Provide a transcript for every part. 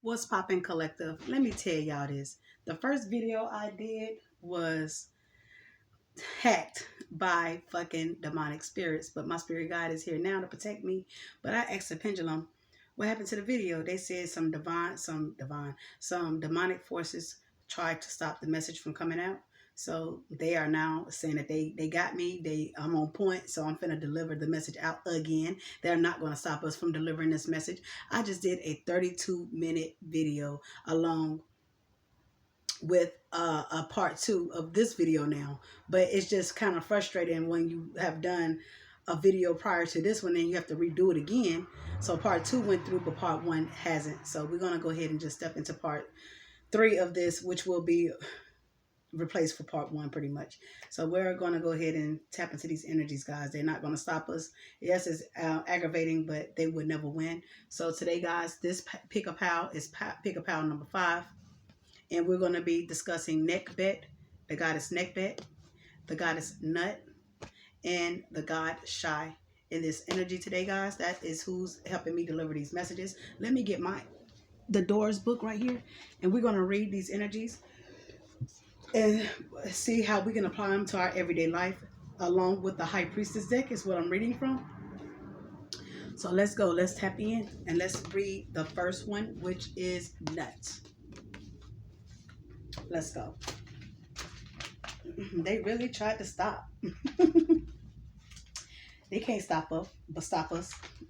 What's poppin' collective? Let me tell y'all this. The first video I did was hacked by fucking demonic spirits, but my spirit guide is here now to protect me. But I asked the pendulum, what happened to the video? They said some demonic forces tried to stop the message from coming out. So they are now saying that they got me. I'm on point, so I'm finna deliver the message out again. They're not gonna stop us from delivering this message. I just did a 32-minute video along with a part two of this video now, but it's just kind of frustrating when you have done a video prior to this one and you have to redo it again. So part two went through, but part one hasn't. So we're gonna go ahead and just step into part three of this, which will be replaced for part one pretty much. So we're gonna go ahead and tap into these energies, guys. They're not gonna stop us. Yes, it's aggravating, but they would never win. So today, guys, this pick a pal is pick a pal number 5. And we're going to be discussing Nekhbet, the goddess Nekhbet, the goddess Nut, and the god Shai. In this energy today, guys, that is who's helping me deliver these messages. Let me get the Doors book right here, and we're going to read these energies and see how we can apply them to our everyday life, along with the High Priestess deck is what I'm reading from. So let's go. Let's tap in and let's read the first one, which is Nut. Let's go. They really tried to stop. They can't stop us.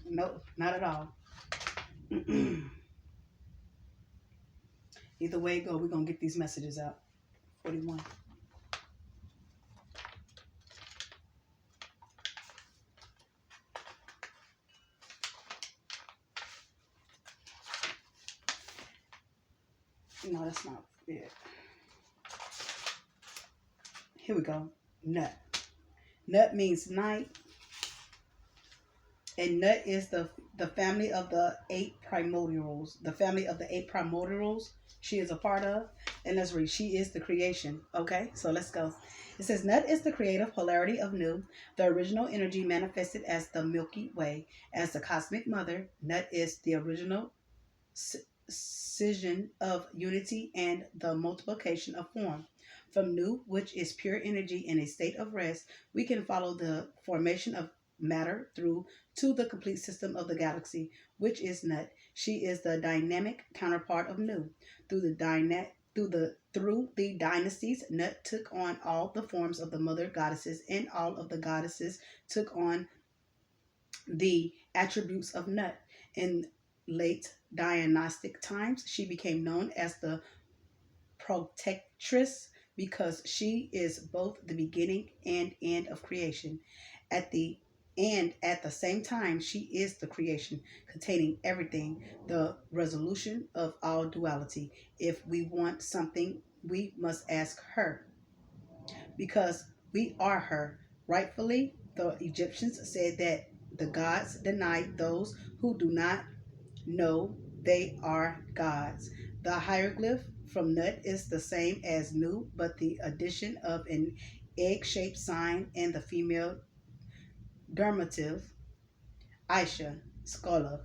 No, not at all. Either way it go, we're going to get these messages out. 41. No, that's not it. Here we go. Nut. Nut means night. And Nut is the family of the 8 primordials. The family of the 8 primordials she is a part of. And let's read. She is the creation. Okay, so let's go. It says, Nut is the creative polarity of Nu, the original energy manifested as the Milky Way. As the cosmic mother, Nut is the original scission of unity and the multiplication of form. From Nu, which is pure energy in a state of rest, we can follow the formation of matter through to the complete system of the galaxy, which is Nut. She is the dynamic counterpart of Nu. Through the dynasties, Nut took on all the forms of the mother goddesses, and all of the goddesses took on the attributes of Nut. In late Diagnostic times, she became known as the protectress because she is both the beginning and end of creation. At the same time, she is the creation containing everything, the resolution of all duality. If we want something, we must ask her because we are her. Rightfully, the Egyptians said that the gods denied those who do not know they are gods. The hieroglyph from Nut is the same as Nu, but the addition of an egg-shaped sign and the female dermative, Aisha, scholar.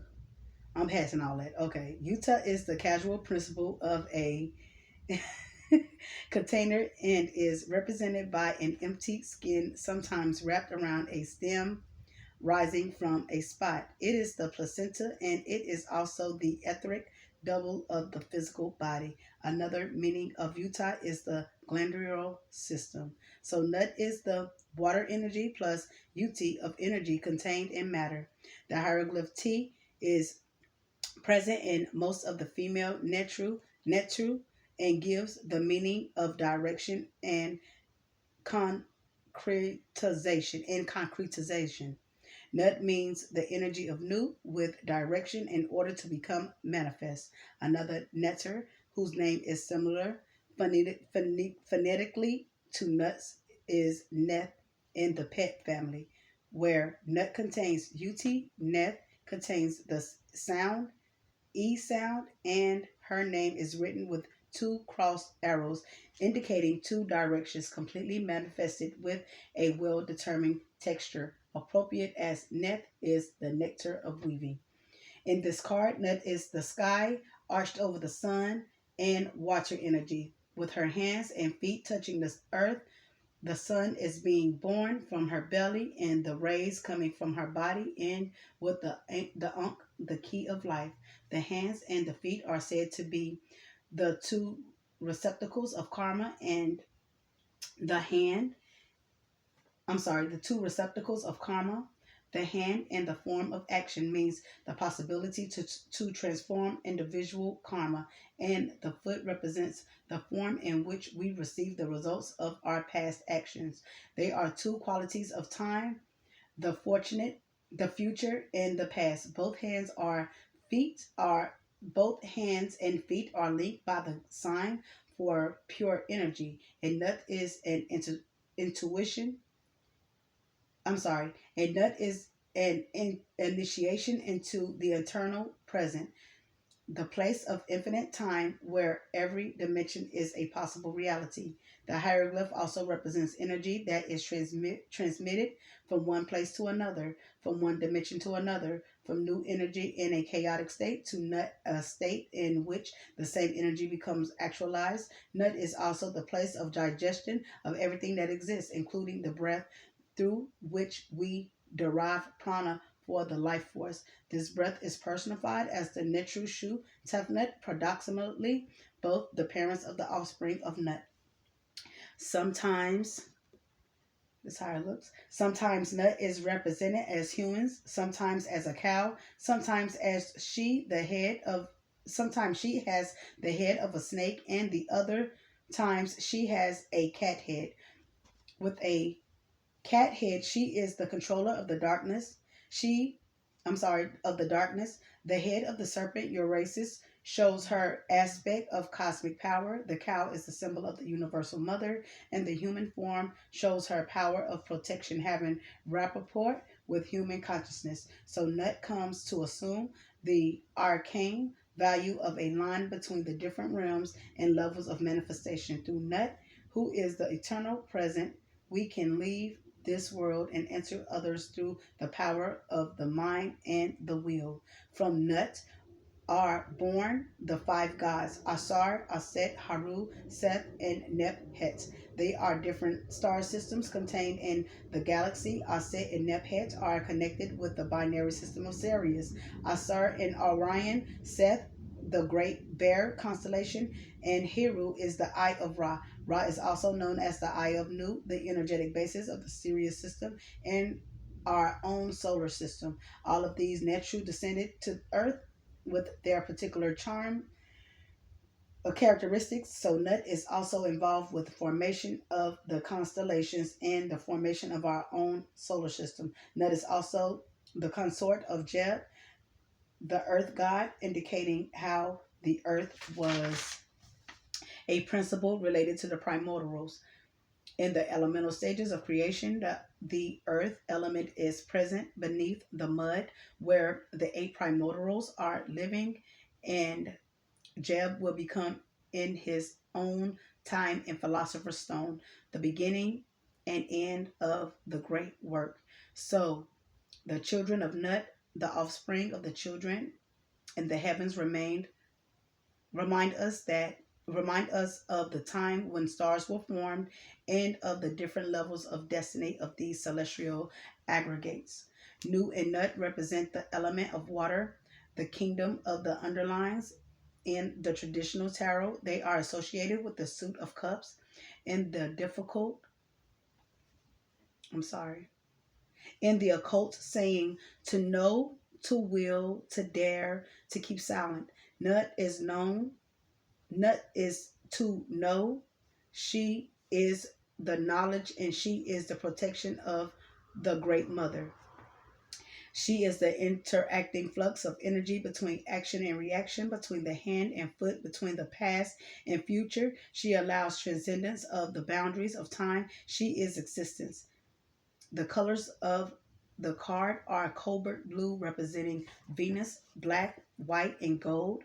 I'm passing all that. Okay. Utah is the casual principle of a container and is represented by an empty skin, sometimes wrapped around a stem rising from a spot. It is the placenta and it is also the etheric double of the physical body. Another meaning of Utah is the glandular system. So Nut is the water energy plus Ut of energy contained in matter. The hieroglyph T is present in most of the female netru and gives the meaning of direction and concretization. Nut means the energy of Nu with direction in order to become manifest. Another Neter, whose name is similar phonetically to Nuts, is Neth in the pet family, where Nut contains Ut, Neth contains the sound, E sound, and her name is written with 2 crossed arrows indicating 2 directions, completely manifested with a well-determined texture, appropriate as Neth is the nectar of weaving. In this card, Nut is the sky, arched over the sun and water energy. With her hands and feet touching the earth, the sun is being born from her belly, and the rays coming from her body in with the Ankh, the key of life. The hands and the feet are said to be the two receptacles of karma, and the hand the two receptacles of karma. The hand in the form of action means the possibility to transform individual karma, and the foot represents the form in which we receive the results of our past actions. They are two qualities of time, the fortunate, the future, and the past. Both hands and feet are linked by the sign for pure energy. And that is an intuition a nut is an initiation into the eternal present, the place of infinite time where every dimension is a possible reality. The hieroglyph also represents energy that is transmitted from one place to another, from one dimension to another, from new energy in a chaotic state to nut, a state in which the same energy becomes actualized. Nut is also the place of digestion of everything that exists, including the breath through which we derive prana for the life force. This breath is personified as the Netru Shu Tefnut, paradoxically, both the parents of the offspring of Nut. Sometimes, this is how it looks. Sometimes Nut is represented as humans, sometimes as a cow, sometimes she has the head of a snake, and the other times she has a cat head. With a cat head, she is the controller of the darkness. Of the darkness. The head of the serpent, Urasis, shows her aspect of cosmic power. The cow is the symbol of the universal mother, and the human form shows her power of protection, having rapport with human consciousness. So Nut comes to assume the arcane value of a line between the different realms and levels of manifestation. Through Nut, who is the eternal present, we can leave this world and enter others through the power of the mind and the will. From Nut are born the five gods: Asar, Aset, Haru, Seth, and Nephet. They are different star systems contained in the galaxy. Aset and Nephet are connected with the binary system of Sirius. Asar and Orion, Seth, the Great Bear constellation, and Heru is the Eye of Ra. Ra is also known as the Eye of Nu, the energetic basis of the Sirius system and our own solar system. All of these Netru descended to Earth with their particular charm or characteristics. So Nut is also involved with the formation of the constellations and the formation of our own solar system. Nut is also the consort of Jeb, the earth god, indicating how the earth was a principle related to the primordials. In the elemental stages of creation, the earth element is present beneath the mud where the eight primordials are living, and Jeb will become in his own time in Philosopher's Stone, the beginning and end of the great work. So the children of Nut, the offspring of the children in the heavens, remind us that remind us of the time when stars were formed and of the different levels of destiny of these celestial aggregates. Nu and Nut represent the element of water, the kingdom of the underlines. In the traditional tarot, they are associated with the suit of cups and the difficult, I'm sorry, in the occult saying to know, to will, to dare, to keep silent. Nut is to know. She is the knowledge, and she is the protection of the Great Mother. She is the interacting flux of energy between action and reaction, between the hand and foot, between the past and future. She allows transcendence of the boundaries of time. She is existence. The colors of the card are cobalt blue, representing Venus, black, white, and gold.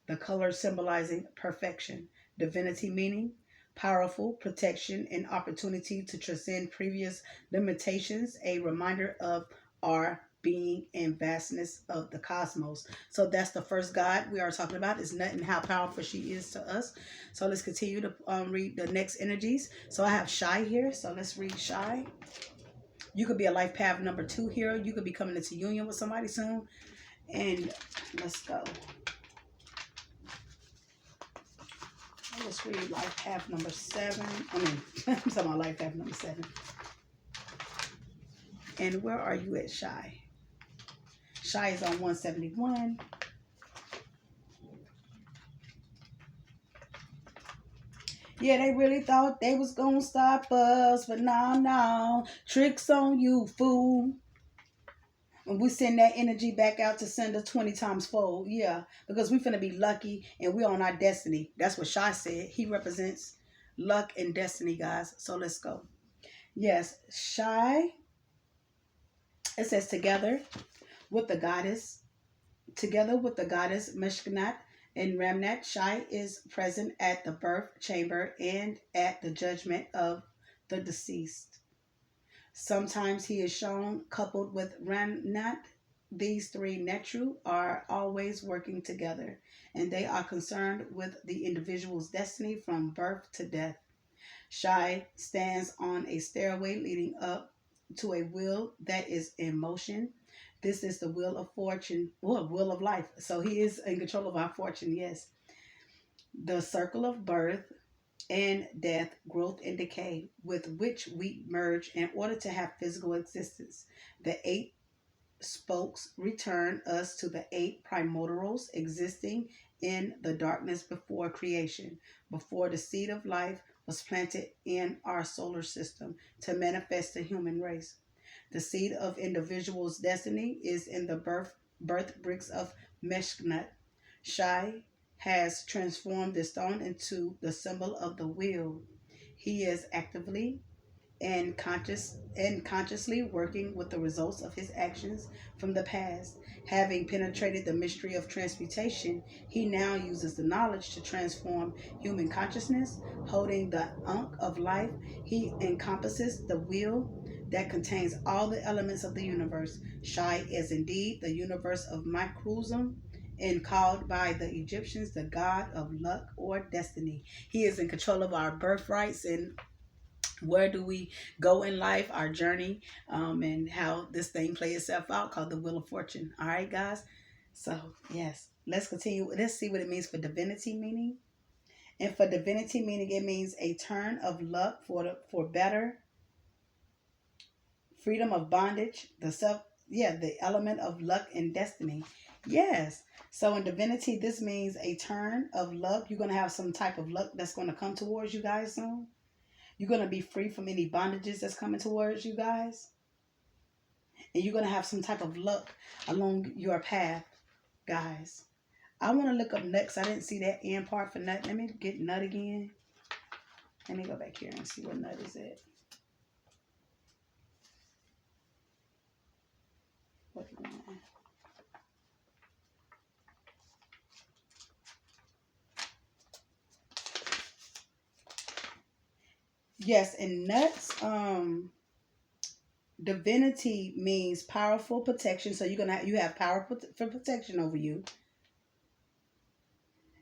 The color symbolizing perfection, divinity meaning, powerful, protection, and opportunity to transcend previous limitations, a reminder of our being and vastness of the cosmos. So that's the first God we are talking about, is Nut and how powerful she is to us. So let's continue to read the next energies. So I have Shy here. So let's read Shy. You could be a life path number 2 here. You could be coming into union with somebody soon. And let's go. Let's read life path number 7. I'm talking about life path number 7. And where are you at, Shy? Shy is on 171. Yeah, they really thought they was gonna stop us, but no. Tricks on you, fool. And we send that energy back out to send us 20 times fold. Yeah, because we finna be lucky and we're on our destiny. That's what Shy said. He represents luck and destiny, guys. So let's go. Yes, Shy. It says together with the goddess Meshkanat and Ramnat, Shai is present at the birth chamber and at the judgment of the deceased. Sometimes he is shown coupled with Ramnat. These three Netru are always working together, and they are concerned with the individual's destiny from birth to death. Shai stands on a stairway leading up to a wheel that is in motion. This is the wheel of fortune, or wheel of life. So he is in control of our fortune, yes. The circle of birth and death, growth and decay, with which we merge in order to have physical existence. The 8 spokes return us to the 8 primordials existing in the darkness before creation, before the seed of life was planted in our solar system to manifest the human race. The seed of individual's destiny is in the birth bricks of Meshknut. Shai has transformed the stone into the symbol of the wheel. He is actively and consciously working with the results of his actions from the past. Having penetrated the mystery of transmutation, he now uses the knowledge to transform human consciousness. Holding the Ankh of life, he encompasses the wheel that contains all the elements of the universe. Shai is indeed the universe of Microsm, and called by the Egyptians the god of luck or destiny. He is in control of our birthrights and where do we go in life, our journey, and how this thing play itself out, called the Wheel of Fortune. All right, guys. So yes, let's continue. Let's see what it means for divinity meaning. And for divinity meaning, it means a turn of luck for better, freedom of bondage, the element of luck and destiny. Yes. So in divinity, this means a turn of luck. You're gonna have some type of luck that's gonna come towards you guys soon. You're going to be free from any bondages that's coming towards you guys. And you're going to have some type of luck along your path, guys. I want to look up Nut. I didn't see that end part for Nut. Let me get Nut again. Let me go back here and see where Nut is at. Yes, and Nut's divinity means powerful protection. So you have powerful for protection over you.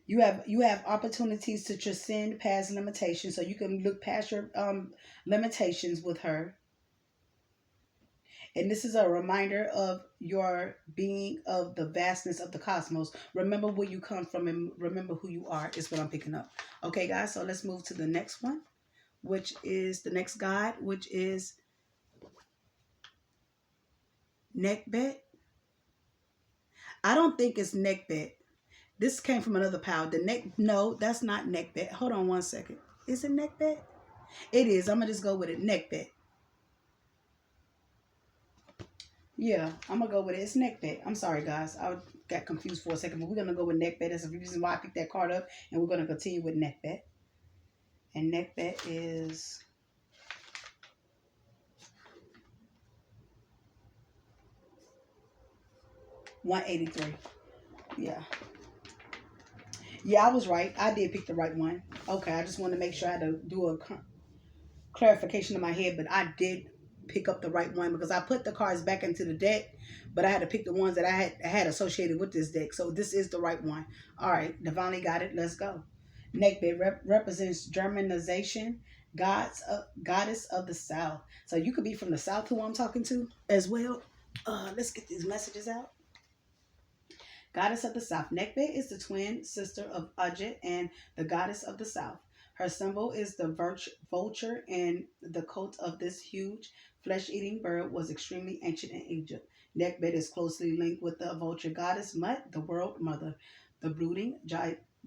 You have opportunities to transcend past limitations, so you can look past your limitations with her. And this is a reminder of your being, of the vastness of the cosmos. Remember where you come from and remember who you are is what I'm picking up. Okay, guys, so let's move to the next one, which is the next god, which is Nekhbet. I don't think it's Nekhbet. This came from another pal. No, that's not Nekhbet. Hold on one second. Is it Nekhbet? It is. I'm gonna just go with it. Nekhbet. Yeah, I'm gonna go with it. It's Nekhbet. I'm sorry, guys. I got confused for a second, but we're gonna go with Nekhbet. That's the reason why I picked that card up, and we're gonna continue with Nekhbet. And Nekhbet is 183. Yeah. Yeah, I was right. I did pick the right one. Okay, I just want to make sure I had to do a clarification in my head, but I did pick up the right one, because I put the cards back into the deck, but I had to pick the ones that I had associated with this deck. So this is the right one. All right, divinely got it. Let's go. Neckbed represents Germanization, goddess of the South. So you could be from the South, who I'm talking to as well. Let's get these messages out. Goddess of the South. Nekhbet is the twin sister of Ajet and the goddess of the South. Her symbol is the vulture, and the cult of this huge flesh-eating bird was extremely ancient in Egypt. Nekhbet is closely linked with the vulture goddess Mut, the world mother, the brooding,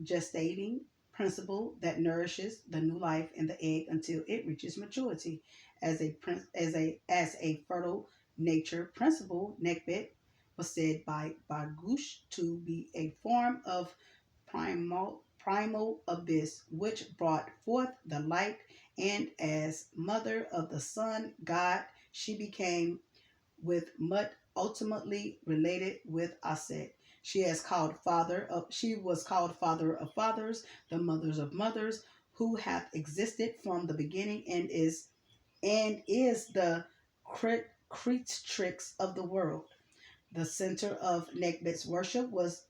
gestating principle that nourishes the new life in the egg until it reaches maturity. As a fertile nature principle, Nekhbet was said by Bargush to be a form of primal abyss which brought forth the light, and as mother of the sun god, she became with Mut ultimately related with Aset. She was called father of fathers, the mothers of mothers, who have existed from the beginning, and is the creatrix of the world. The center of Nekhbet's worship was